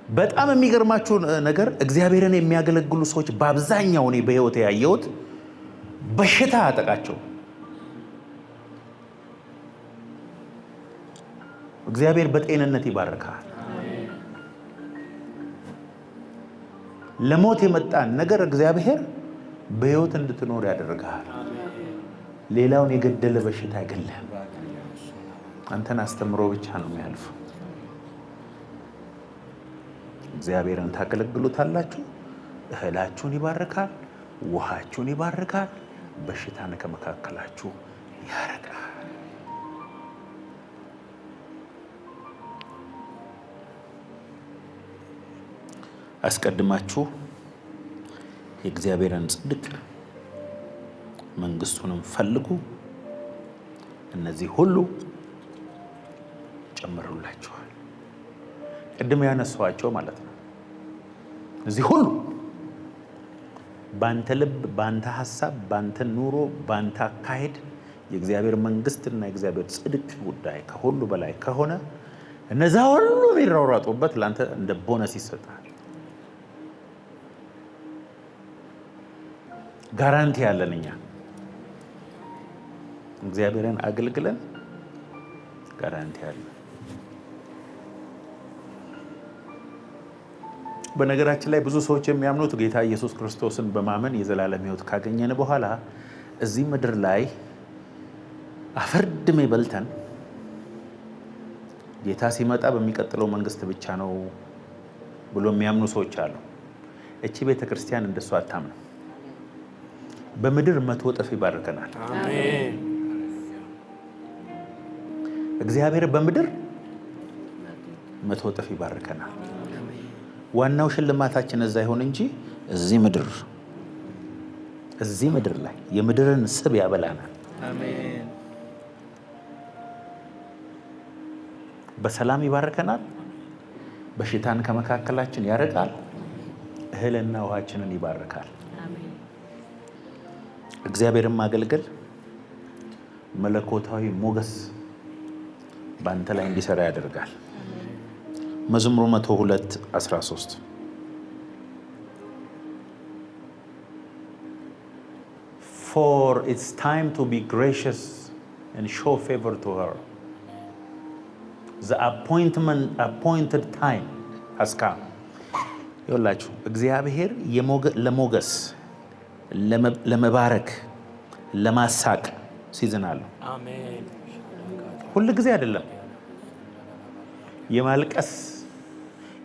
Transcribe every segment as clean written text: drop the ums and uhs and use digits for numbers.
በጣም የሚገርማችሁ ነገር እግዚአብሔርን የሚያገለግሉ ሰዎች በአብዛኛው እኔ በህይወት ያየሁት በሽታ አጠቃቸው። እግዚአብሔር በጤንነት ይባርካል። ለሞት የመጣን ነገር እግዚአብሔር በህይወት እንድትኖር ያደርጋል። ሌላውን የገደለ በሽታ አይገለም። አንተን አስተምሮ ብቻ ነው የሚያልፈው። እግዚአብሔርን ታገለግሉታላችሁ፣ እህላችሁን ይባርካል፣ ውሃችሁን ይባርካል፣ በሽታን ከመካከላችሁ ያርቃል። አስቀድማችሁ የእግዚአብሔርን ጽድቅ መንግስቱንም ፈልጉ፣ እነዚህ ሁሉ ጨምሩላችኋል። ቅድም ያነሷቸው ማለት ነው። እዚህ ሁሉ ባንተ ልብ፣ ባንተ ሐሳብ፣ ባንተ ኑሮ፣ ባንተ አካሄድ የእግዚአብሔር መንግስትና የእግዚአብሔር ጽድቅ ጉዳይ ከሁሉ በላይ ከሆነ እነዛ ሁሉ የሚራራጡበት ላንተ እንደ ቦነስ ይሰጣል። ጋራንቲ ያለን እኛ እግዚአብሔርን አገልግለን ጋራንቲ ያለን። በነገራችን ላይ ብዙ ሰዎች የሚያምኑት ጌታ ኢየሱስ ክርስቶስን በማመን የዘላለም ሕይወት ካገኘን በኋላ እዚህ ምድር ላይ አፈርድሜ በልተን ጌታ ሲመጣ በሚቀጥለው መንግስት ብቻ ነው ብሎ የሚያምኑ ሰዎች አሉ። እቺ ቤተክርስቲያን እንደሱ አታምንም። በምድር 100 እጥፍ ይባርከናል። አሜን። እግዚአብሔር በምድር 100 እጥፍ ይባርከናል። ዋናው ሽልማታችን እዛ ይሆን እንጂ እዚህ ምድር ላይ የምድርን ስብ ያበላናል። አሜን። በሰላም ይባርከናል። በሽታን ከመካከላችን ያርቃል። እህልና ውሃችንን ይባርካል። እግዚአብሔርን ማገልገል መለኮታዊ ሞገስ በአንተ ላይ እንዲሰራ ያደርጋል። መዝሙር 102:13 For it's time to be gracious and show favor to her. The appointed time has come. ይኸውላችሁ እግዚአብሔር ለሞገስ ለመባረክ ለማሳቅ ሲዝን አለው። አሜን። ሁሉ ጊዜ አይደለም። የማልቀስ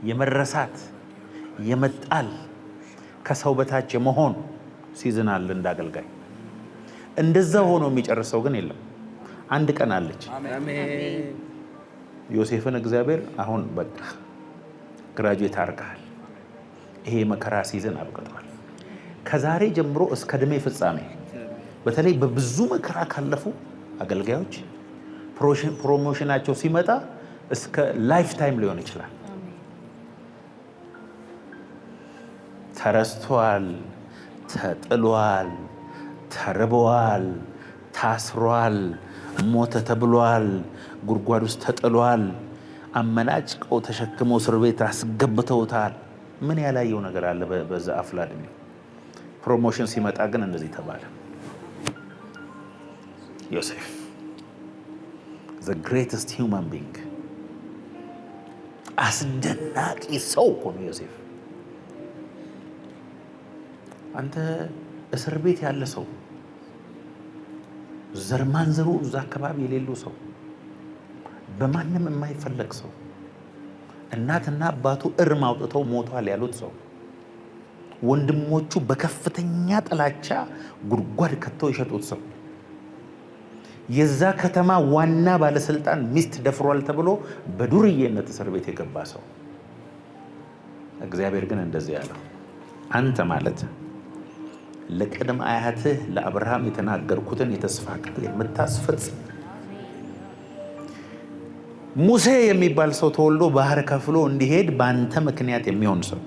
የመረሳት የመጣል ከሰው በታች የመሆን ሲዝን አለ እንዳገልጋይ። እንደዛ ሆኖ የሚጨርሰው ግን የለም። አንድ ቀን አለች። አሜን። ዮሴፍን እግዚአብሔር አሁን በቃ ግራጁዌት አድርገሃል፣ ይሄ መከራ ሲዝን አብቅቷል። ከዛሬ ጀምሮ እስከ ዕድሜ ፍጻሜ በተለይ በብዙ መከራ ካለፉ አገልጋዮች ፕሮሞሽናቸው ሲመጣ እስከ ላይፍ ታይም ሊሆን ይችላል። ተረስቷል፣ ተጥሏል፣ ተርበዋል፣ ታስሯል፣ ሞተ ተብሏል፣ ጉድጓድ ውስጥ ተጥሏል፣ አመናጭቀው ተሸክመው እስር ቤት አስገብተውታል። ምን ያላየው ነገር አለ በዛ አፍላ ዕድሜ። ፕሮሞሽን ሲመጣ ግን እንደዚህ ተባለ። ዮሴፍ the greatest human being አስደናቂ ሰው ሆኖ ዮሴፍ። አንተ እስር ቤት ያለ ሰው፣ ዘርማንዘሩ እዛ አካባቢ የሌሉ ሰው፣ በማንም የማይፈለግ ሰው፣ እናትና አባቱ እርም አውጥተው ሞቷል ያሉት ሰው፣ ወንድሞቹ በከፍተኛ ጥላቻ ጉድጓድ ከተው የሸጡት ሰው፣ የዛ ከተማ ዋና ባለስልጣን ሚስት ደፍሯል ተብሎ በዱርዬነት እስር ቤት የገባ ሰው። እግዚአብሔር ግን እንደዚህ ያለው አንተ ማለት ለቅድመ አያትህ ለአብርሃም የተናገርኩትን የተስፋ ቃል የምታስፈጽም። ሙሴ የሚባል ሰው ተወልዶ ባህር ከፍሎ እንዲሄድ በአንተ ምክንያት የሚሆን ሰው፣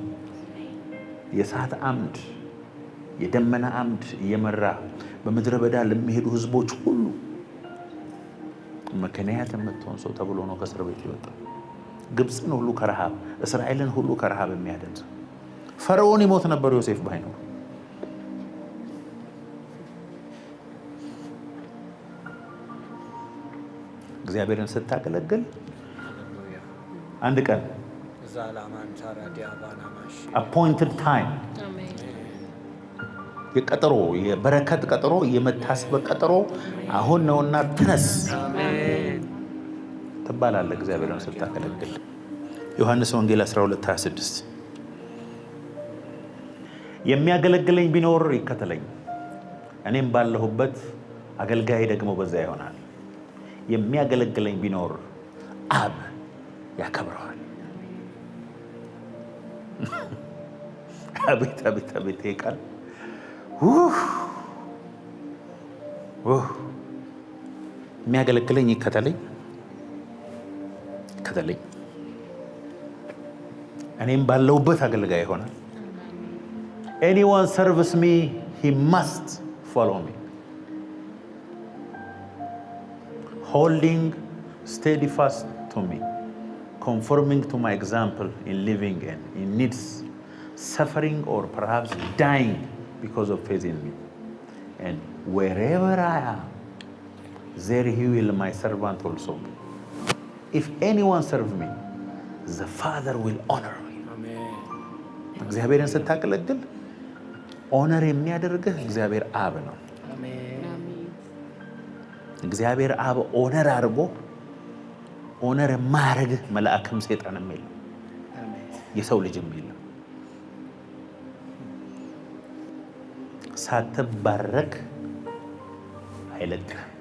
የእሳት አምድ የደመና አምድ እየመራ በምድረ በዳ ለሚሄዱ ህዝቦች ሁሉ ምክንያት የምትሆን ሰው ተብሎ ነው ከእስር ቤት ይወጣ። ግብፅን ሁሉ ከረሃብ እስራኤልን ሁሉ ከረሃብ የሚያድን ሰው። ፈርዖን ይሞት ነበር ዮሴፍ ባይኖር። እግዚአብሔርን ስታገለግል አንድ ቀን appointed time የቀጠሮ የበረከት ቀጠሮ የመታሰብ ቀጠሮ አሁን ነውና ተነስ ትባላለህ እግዚአብሔርን ስታገለግል። ዮሐንስ ወንጌል 12:26 የሚያገለግለኝ ቢኖር ይከተለኝ፣ እኔም ባለሁበት አገልጋይ ደግሞ በዛ ይሆናል። የሚያገለግለኝ ቢኖር አብ ያከብረዋል። አቤት አቤት አቤት ቃል የሚያገለግለኝ ይከተለኝ፣ እኔም ባለሁበት አገልጋይ ይሆናል። anyone serves me he must follow me, holding steadfast to me, conforming to my example in living and in needs, suffering or perhaps dying because of faith in me. And wherever I am, there he will my servant also be. If anyone serve me, the Father will honor me. እግዚአብሔርን ስታገለግል ኦነር የሚያደርግህ እግዚአብሔር አብ ነው። እግዚአብሔር አብ ኦነር አድርጎ ኦነር የማያደርግህ መልአክም ሰይጣንም የለም፣ የሰው ልጅም የለም። ሳትባረክ አይለቅህም።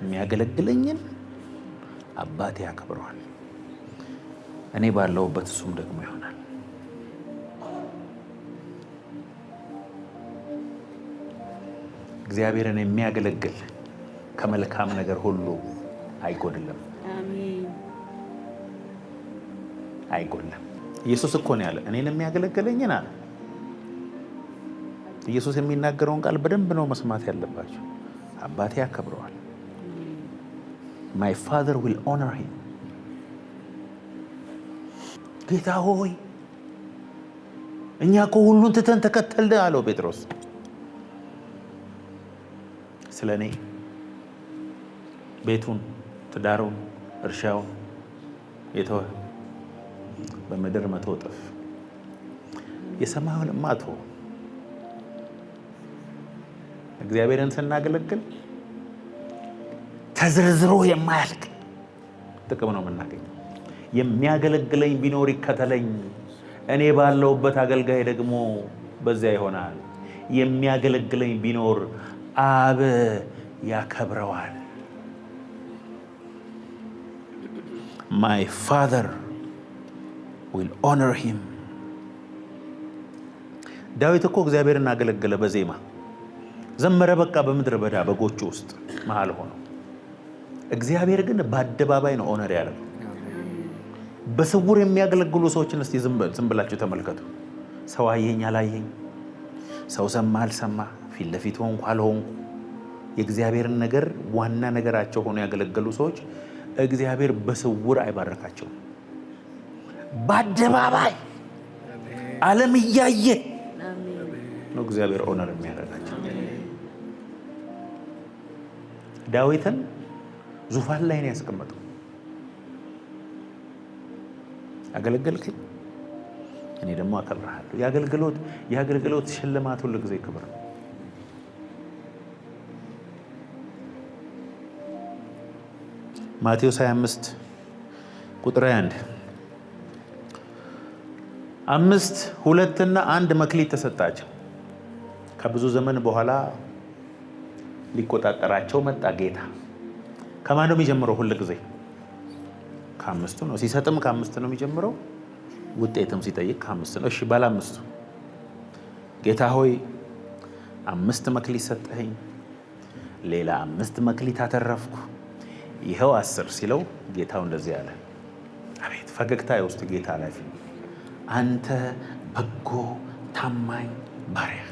የሚያገለግለኝን አባቴ ያከብረዋል፣ እኔ ባለሁበት እሱም ደግሞ ይሆናል። እግዚአብሔርን የሚያገለግል ከመልካም ነገር ሁሉ አይጎድልም፣ አይጎድልም። ኢየሱስ እኮ ነው ያለ እኔን የሚያገለግለኝን አለ። ኢየሱስ የሚናገረውን ቃል በደንብ ነው መስማት ያለባቸው። አባቴ ያከብረዋል። my father will honor him። ጌታ ሆይ እኛ እኮ ሁሉን ትተን ተከተልን አለው ጴጥሮስ። ስለ እኔ ቤቱን፣ ትዳሩን፣ እርሻውን የተወ በምድር 100 እጥፍ የሰማዩን ማቶ። እግዚአብሔርን ስናገለግል ተዝርዝሮ የማያልቅ ጥቅም ነው የምናገኘው። የሚያገለግለኝ ቢኖር ይከተለኝ፣ እኔ ባለሁበት አገልጋይ ደግሞ በዚያ ይሆናል። የሚያገለግለኝ ቢኖር አብ ያከብረዋል። My Father will honor him። ዳዊት እኮ እግዚአብሔርን አገለገለ በዜማ ዘመረ። በቃ በምድረ በዳ በጎቹ ውስጥ መሃል ሆኖ። እግዚአብሔር ግን በአደባባይ ነው ኦነር ያደረገው። በስውር የሚያገለግሉ ሰዎችን እስቲ ዝም ብላችሁ ተመልከቱ። ሰው አየኝ አላየኝ፣ ሰው ሰማ አልሰማ፣ ፊት ለፊት ሆንኩ አልሆንኩ፣ የእግዚአብሔርን ነገር ዋና ነገራቸው ሆኖ ያገለገሉ ሰዎች እግዚአብሔር በስውር አይባረካቸውም። በአደባባይ ዓለም እያየ ነው እግዚአብሔር ኦነር የሚያደርጋቸው። ዳዊትን ዙፋን ላይ ነው ያስቀመጠው። አገለገልከኝ እኔ ደግሞ አከብርሃለሁ። የአገልግሎት ሽልማት ሁሉ ጊዜ ክብር ነው። ማቴዎስ 25 ቁጥር 1 5 2 እና 1 መክሊት ተሰጣቸው። ከብዙ ዘመን በኋላ ሊቆጣጠራቸው መጣ ጌታ። ከማን ነው የሚጀምረው? ሁሉ ጊዜ ከአምስቱ ነው። ሲሰጥም ከአምስት ነው የሚጀምረው፣ ውጤትም ሲጠይቅ ከአምስት ነው። እሺ ባለ አምስቱ ጌታ ሆይ 5 መክሊት ሰጠኸኝ፣ ሌላ 5 መክሊት አተረፍኩ፣ ይኸው 10 ሲለው ጌታው እንደዚህ አለ። አቤት ፈገግታ የውስጥ ጌታ ላፊ፣ አንተ በጎ ታማኝ ባሪያ፣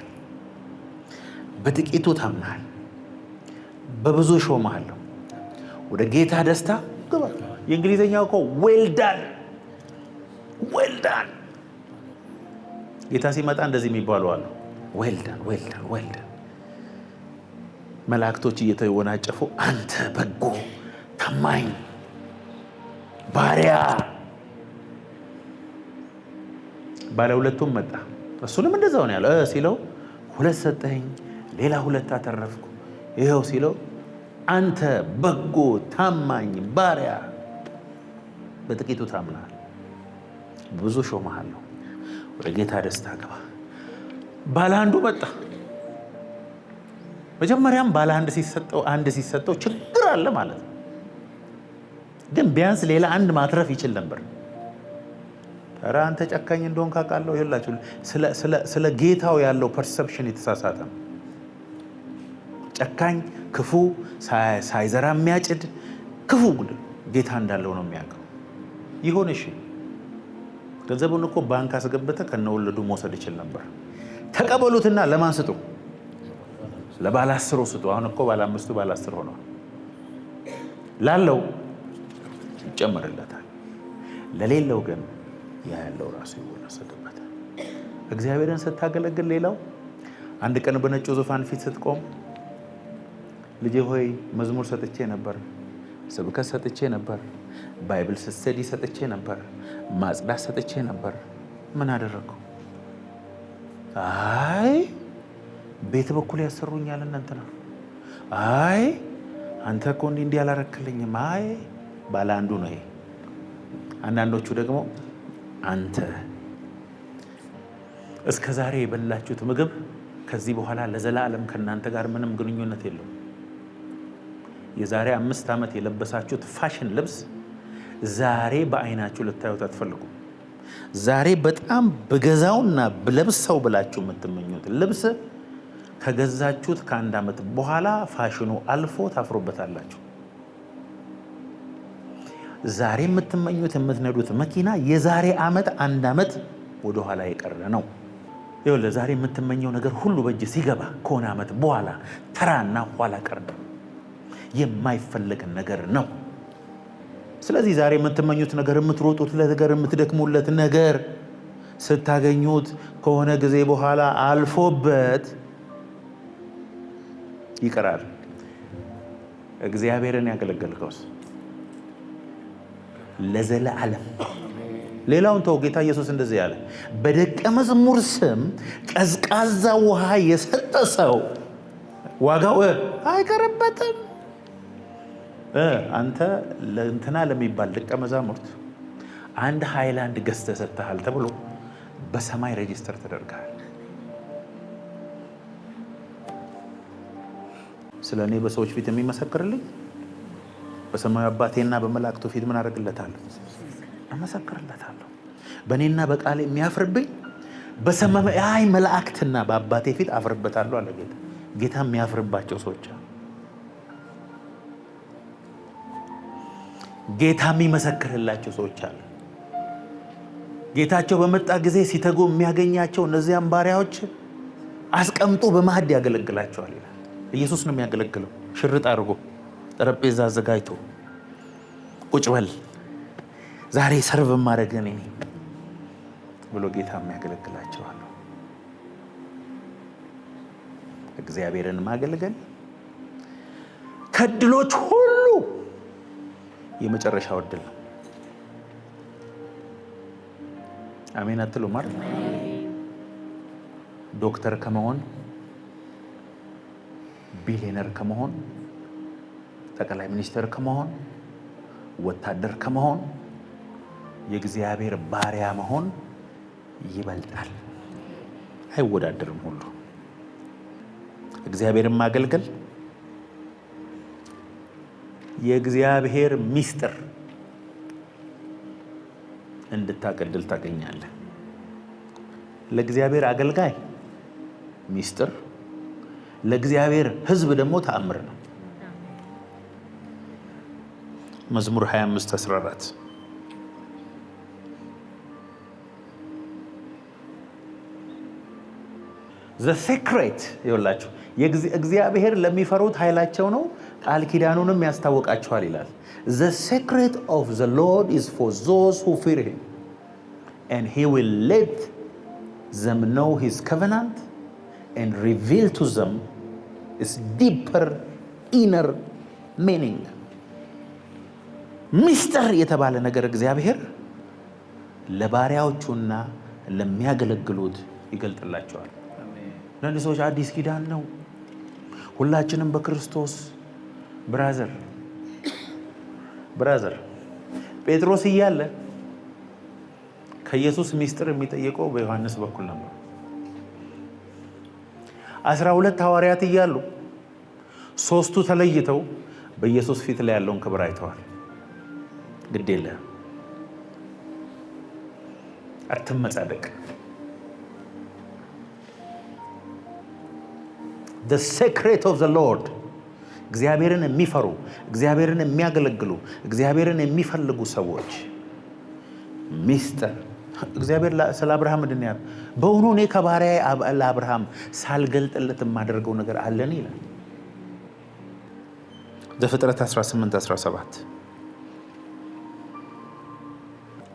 በጥቂቱ ታምናል፣ በብዙ ሾመሃለሁ፣ ወደ ጌታ ደስታ ግባ። የእንግሊዘኛው እኮ ዌልዳን ዌልዳን። ጌታ ሲመጣ እንደዚህ የሚባሉ አሉ፣ ዌልዳን ዌልዳን ዌልዳን። መላእክቶች እየተወናጨፉ አንተ በጎ ታማኝ ባሪያ። ባለ ሁለቱም መጣ፣ እሱንም እንደዛው ነው ያለው። ሲለው 2 ሰጠኝ፣ ሌላ 2 አተረፍኩ። ይኸው ሲለው አንተ በጎ ታማኝ ባሪያ፣ በጥቂቱ ታምናል፣ ብዙ ሾመሃለሁ፣ ወደ ጌታ ደስታ ግባ። ባለ አንዱ መጣ። መጀመሪያም ባለ አንድ ሲሰጠው ችግር አለ ማለት ነው። ግን ቢያንስ ሌላ አንድ ማትረፍ ይችል ነበር። ኧረ አንተ ጨካኝ እንደሆን ካውቃለሁ። ይላችሁ ስለ ጌታው ያለው ፐርሰፕሽን የተሳሳተ ነው። ጨካኝ፣ ክፉ፣ ሳይዘራ የሚያጭድ ክፉ ጌታ እንዳለው ነው የሚያውቀው። ይሁን እሺ፣ ገንዘቡን እኮ ባንክ አስገብተ ከነወለዱ መውሰድ ይችል ነበር። ተቀበሉትና ለማን ስጡ? ለባለ 10 ስጡ። አሁን እኮ ባለ 5 ባለ 10 ሆኗል። ላለው ይጨመርለታል፣ ለሌለው ግን ያለው ራሱ ይወሰድበታል። እግዚአብሔርን ስታገለግል ሌላው አንድ ቀን በነጩ ዙፋን ፊት ስትቆም ልጄ ሆይ መዝሙር ሰጥቼ ነበር፣ ስብከት ሰጥቼ ነበር፣ ባይብል ስተዲ ሰጥቼ ነበር፣ ማጽዳት ሰጥቼ ነበር፣ ምን አደረግኩ? አይ ቤት በኩል ያሰሩኛል እንትና፣ አይ አንተ እኮ እንዲህ አላረክልኝም። አይ ባለ አንዱ ነው ይሄ። አንዳንዶቹ ደግሞ አንተ እስከ ዛሬ የበላችሁት ምግብ ከዚህ በኋላ ለዘላለም ከእናንተ ጋር ምንም ግንኙነት የለውም። የዛሬ 5 ዓመት የለበሳችሁት ፋሽን ልብስ ዛሬ በአይናችሁ ልታዩት አትፈልጉም። ዛሬ በጣም በገዛውና ብለብሰው ብላችሁ የምትመኙት ልብስ ከገዛችሁት ከ1 ዓመት በኋላ ፋሽኑ አልፎ ታፍሩበታላችሁ። ዛሬ የምትመኙት የምትነዱት መኪና የዛሬ 1 ዓመት ወደኋላ የቀረ ነው። ይኸውልህ ዛሬ የምትመኘው ነገር ሁሉ በእጅ ሲገባ ከሆነ ዓመት በኋላ ተራና ኋላ ቀር የማይፈለግ ነገር ነው። ስለዚህ ዛሬ የምትመኙት ነገር፣ የምትሮጡት ነገር፣ የምትደክሙለት ነገር ስታገኙት ከሆነ ጊዜ በኋላ አልፎበት ይቀራል። እግዚአብሔርን ያገለገልከውስ ለዘላለም። ሌላውን ተው። ጌታ ኢየሱስ እንደዚህ ያለ፣ በደቀ መዝሙር ስም ቀዝቃዛ ውሃ የሰጠ ሰው ዋጋው አይቀርበትም። አንተ ለእንትና ለሚባል ደቀ መዛሙርት 1 ሃይላንድ ገዝተህ ሰጥተሃል ተብሎ በሰማይ ሬጂስተር ተደርገሃል። ስለ እኔ በሰዎች ፊት የሚመሰክርልኝ በሰማዩ አባቴና በመላእክቱ ፊት ምን አደርግለታለሁ? እመሰክርለታለሁ። በእኔና በቃሌ የሚያፍርብኝ በሰማይ መላእክትና በአባቴ ፊት አፍርበታለሁ አለ ጌታ። ጌታ የሚያፍርባቸው ሰዎች አሉ። ጌታ የሚመሰክርላቸው ሰዎች አሉ። ጌታቸው በመጣ ጊዜ ሲተጉ የሚያገኛቸው እነዚያም ባሪያዎች አስቀምጦ በማዕድ ያገለግላቸዋል ይላል። ኢየሱስ ነው የሚያገለግለው። ሽርጥ አድርጎ ጠረጴዛ አዘጋጅቶ ቁጭ በል ዛሬ ሰርቭ ማድረግ እኔ ብሎ ጌታ የሚያገለግላቸዋል። እግዚአብሔርን ማገልገል ከድሎች ሁሉ የመጨረሻው እድል ነው። አሜን አትሉ ማለት ነው። ዶክተር ከመሆን፣ ቢሊየነር ከመሆን፣ ጠቅላይ ሚኒስትር ከመሆን፣ ወታደር ከመሆን የእግዚአብሔር ባሪያ መሆን ይበልጣል። አይወዳደርም ሁሉ። እግዚአብሔርን ማገልገል የእግዚአብሔር ሚስጥር እንድታቀድል ታገኛለህ። ለእግዚአብሔር አገልጋይ ሚስጥር፣ ለእግዚአብሔር ሕዝብ ደግሞ ተአምር ነው። መዝሙር 25:14 ዘ ሴክሬት ይኸውላችሁ፣ እግዚአብሔር ለሚፈሩት ኃይላቸው ነው፣ ቃል ኪዳኑንም ያስታውቃቸዋል ይላል። The secret of the Lord is for those who fear him, and he will let them know his covenant and reveal to them its deeper inner meaning. ሚስጥር የተባለ ነገር እግዚአብሔር ለባሪያዎቹና ለሚያገለግሉት ይገልጥላቸዋል። ለእነዚህ ሰዎች አዲስ ኪዳን ነው፣ ሁላችንም በክርስቶስ ብራዘር ጴጥሮስ እያለ ከኢየሱስ ሚስጥር የሚጠየቀው በዮሐንስ በኩል ነበር። 12 ሐዋርያት እያሉ 3ቱ ተለይተው በኢየሱስ ፊት ላይ ያለውን ክብር አይተዋል። ግድ የለህም፣ አትመጻደቅ። The secret of the Lord እግዚአብሔርን የሚፈሩ እግዚአብሔርን የሚያገለግሉ እግዚአብሔርን የሚፈልጉ ሰዎች ሚስጥር። እግዚአብሔር ስለ አብርሃም ምንድን ያለው? በእውኑ እኔ ከባሪያዬ ለአብርሃም ሳልገልጥለት የማደርገው ነገር አለን ይላል ዘፍጥረት 18:17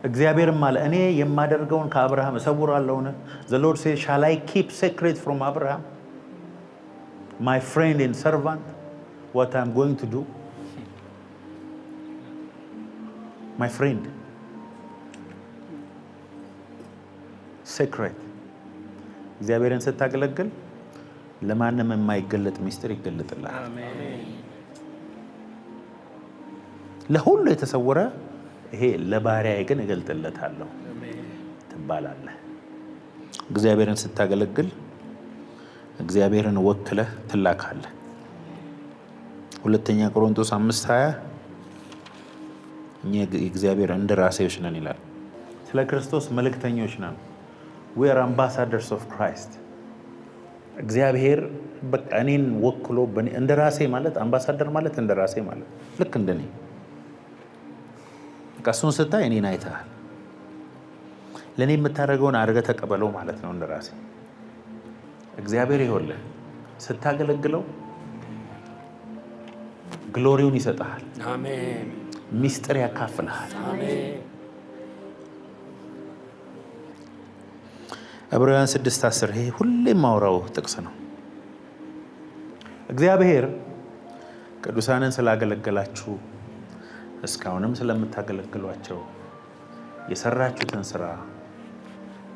እግዚአብሔርም አለ እኔ የማደርገውን ከአብርሃም እሰውራለሁን? The Lord says, shall I keep secret from Abraham, my friend and servant, what I'm going to do? My friend, secret. እግዚአብሔርን ስታገለግል ለማንም የማይገለጥ ሚስጥር ይገለጥልሃል። ለሁሉ የተሰወረ ይሄ ለባሪያዬ ግን እገልጥለታለሁ ትባላለህ። እግዚአብሔርን ስታገለግል እግዚአብሔርን ወክለህ ትላካለህ። 2 ቆሮንቶስ 5:20 እኛ እግዚአብሔር እንደራሴዎች ነን ይላል። ስለ ክርስቶስ መልእክተኞች ነን። we are ambassadors of Christ። እግዚአብሔር በቃ እኔን ወክሎ እንደራሴ ማለት አምባሳደር ማለት እንደራሴ ማለት ልክ እንደኔ እሱን ስታይ እኔን አይተሃል፣ ለእኔ የምታደርገውን አድርገህ ተቀበለው ማለት ነው እንደራሴ። እግዚአብሔር ይኸውልህ ስታገለግለው ግሎሪውን ይሰጥሃል፣ ሚስጥር ያካፍልሃል። ዕብራውያን 6:10 ይሄ ሁሌም ማውራው ጥቅስ ነው። እግዚአብሔር ቅዱሳንን ስላገለገላችሁ እስካሁንም ስለምታገለግሏቸው የሰራችሁትን ስራ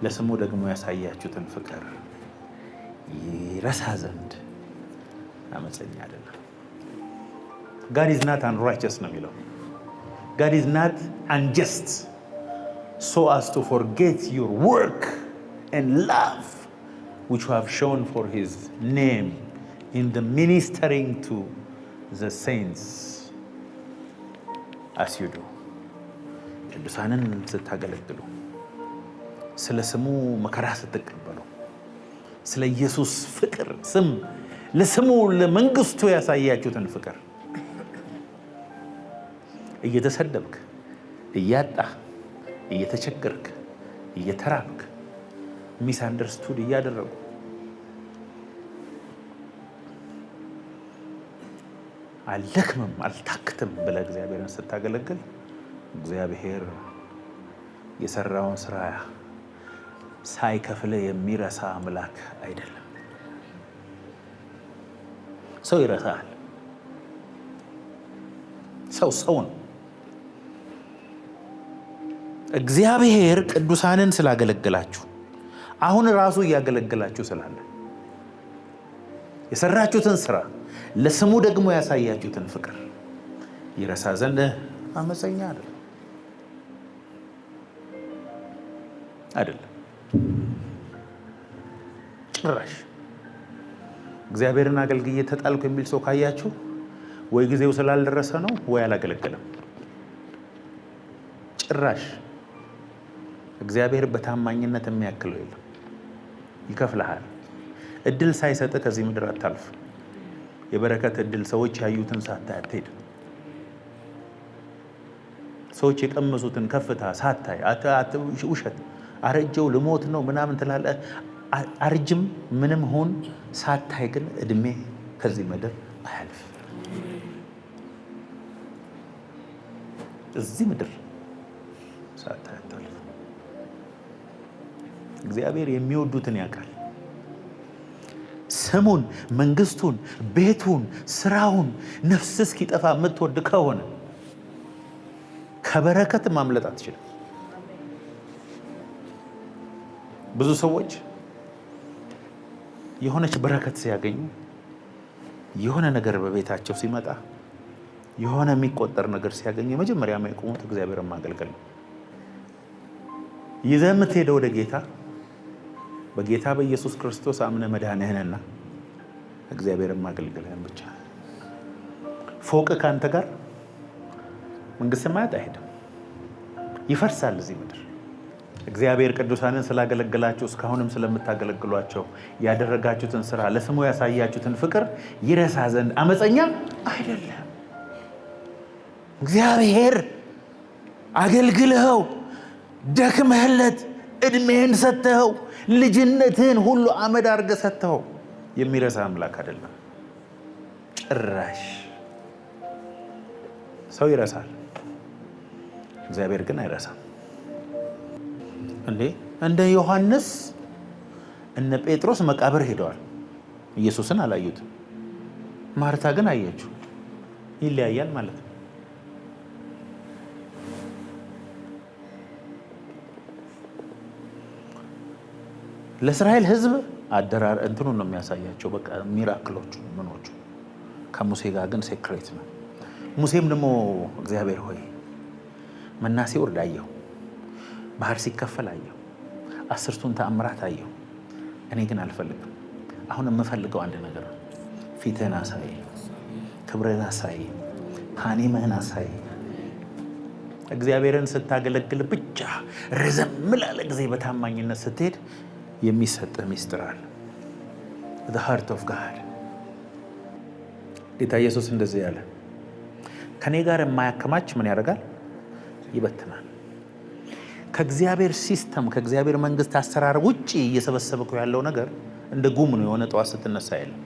ለስሙ ደግሞ ያሳያችሁትን ፍቅር ይረሳ ዘንድ አመፀኛ አይደለም። God is not unrighteous ነው የሚለው። God is not unjust so as to forget your work and love which you have shown for his name in the ministering to the saints as you do። ቅዱሳንን ስታገለግሉ ስለ ስሙ መከራ ስትቀበሉ ስለ ኢየሱስ ፍቅር ስም ለስሙ ለመንግስቱ ያሳያችሁትን ፍቅር እየተሰደብክ እያጣህ እየተቸገርክ እየተራብክ ሚስ አንደርስቱድ እያደረጉ አልደክምም አልታክትም ብለህ እግዚአብሔርን ስታገለግል እግዚአብሔር የሰራውን ስራ ሳይከፍልህ የሚረሳ አምላክ አይደለም። ሰው ይረሳል። ሰው ነው። እግዚአብሔር ቅዱሳንን ስላገለገላችሁ አሁን ራሱ እያገለገላችሁ ስላለ የሰራችሁትን ስራ ለስሙ ደግሞ ያሳያችሁትን ፍቅር ይረሳ ዘንድ አመፀኛ አይደለም። ጭራሽ እግዚአብሔርን አገልግዬ ተጣልኩ የሚል ሰው ካያችሁ ወይ ጊዜው ስላልደረሰ ነው ወይ አላገለገለም። ጭራሽ እግዚአብሔር በታማኝነት የሚያክለው የለም። ይከፍልሃል። እድል ሳይሰጥ ከዚህ ምድር አታልፍ። የበረከት እድል ሰዎች ያዩትን ሳታይ አትሄድ። ሰዎች የቀመሱትን ከፍታ ሳታይ ውሸት አረጀው ልሞት ነው ምናምን ትላለህ። አርጅም ምንም ሆን ሳታይ ግን እድሜ ከዚህ ምድር አያልፍ። እዚህ ምድር ሳታያታልፍ እግዚአብሔር የሚወዱትን ያውቃል። ስሙን፣ መንግስቱን፣ ቤቱን፣ ስራውን ነፍስ እስኪጠፋ የምትወድ ከሆነ ከበረከት ማምለጥ አትችልም። ብዙ ሰዎች የሆነች በረከት ሲያገኙ የሆነ ነገር በቤታቸው ሲመጣ የሆነ የሚቆጠር ነገር ሲያገኙ የመጀመሪያ የሚያቆሙት እግዚአብሔርን ማገልገል ነው። ይዘህ የምትሄደው ወደ ጌታ በጌታ በኢየሱስ ክርስቶስ አምነህ መዳንህንና እግዚአብሔርን ማገልገልህን ብቻ። ፎቅ ከአንተ ጋር መንግስት ሰማያት አይሄድም፣ ይፈርሳል እዚህ ምድር። እግዚአብሔር ቅዱሳንን ስላገለገላችሁ እስካሁንም ስለምታገለግሏቸው ያደረጋችሁትን ስራ ለስሙ ያሳያችሁትን ፍቅር ይረሳ ዘንድ አመፀኛ አይደለም። እግዚአብሔር አገልግልኸው ደክመህለት እድሜህን ሰጥተኸው ልጅነትህን ሁሉ አመድ አድርገህ ሰጥተኸው የሚረሳ አምላክ አይደለም ጭራሽ። ሰው ይረሳል፣ እግዚአብሔር ግን አይረሳም። እንደ ዮሐንስ እነ ጴጥሮስ መቃብር ሄደዋል፣ ኢየሱስን አላዩትም። ማርታ ግን አየችው። ይለያያል ማለት ነው። ለእስራኤል ሕዝብ አደራር እንትኑ ነው የሚያሳያቸው፣ በቃ ሚራክሎቹ ምኖቹ። ከሙሴ ጋር ግን ሴክሬት ነው። ሙሴም ደግሞ እግዚአብሔር ሆይ መና ሲወርድ አየሁ፣ ባህር ሲከፈል አየሁ፣ 10ቱን ተአምራት አየሁ። እኔ ግን አልፈልግም። አሁን የምፈልገው አንድ ነገር ነው። ፊትህን አሳይ፣ ክብርህን አሳይ፣ ሐኒምህን አሳይ። እግዚአብሔርን ስታገለግል ብቻ ረዘም ላለ ጊዜ በታማኝነት ስትሄድ የሚሰጥህ ሚስጥር አለ። the heart of God። ጌታ ኢየሱስ እንደዚህ ያለ ከኔ ጋር የማያከማች ምን ያደርጋል? ይበትናል። ከእግዚአብሔር ሲስተም ከእግዚአብሔር መንግስት አሰራር ውጪ እየሰበሰብከው ያለው ነገር እንደ ጉም ነው። የሆነ ጠዋት ስትነሳ የለም